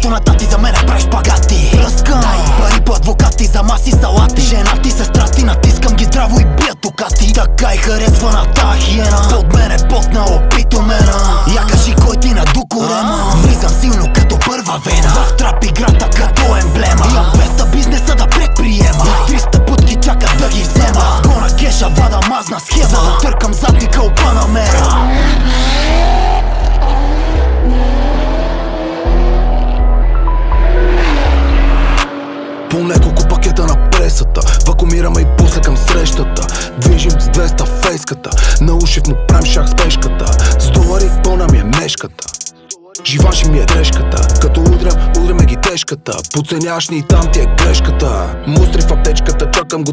Като на тати за мене правиш шпагати. Пръскам пари по адвокати за маси салати. Женати се страти, натискам ги здраво и бият токати. Така и харесва на та хиена. Под мене потна опитомена. Я кажи кой ти надукорема. Влизам силно като първа вена. В трап играта като емблема. Имам 200 бизнеса да предприема. 300 путки чакат да ги взема. С гона кеша вада мазна схема. За да търкам задника у Панамера. По няколко пакета на пресата. Вакуумираме и после към срещата. Движим с 200 фейската. На уши му правим шах с пешката. С долари пълна ми е мешката. Живаши ми е грешката. Като удряме ги тежката. Подценяваш ни и там ти е грешката. Мустри в аптечката, чакам го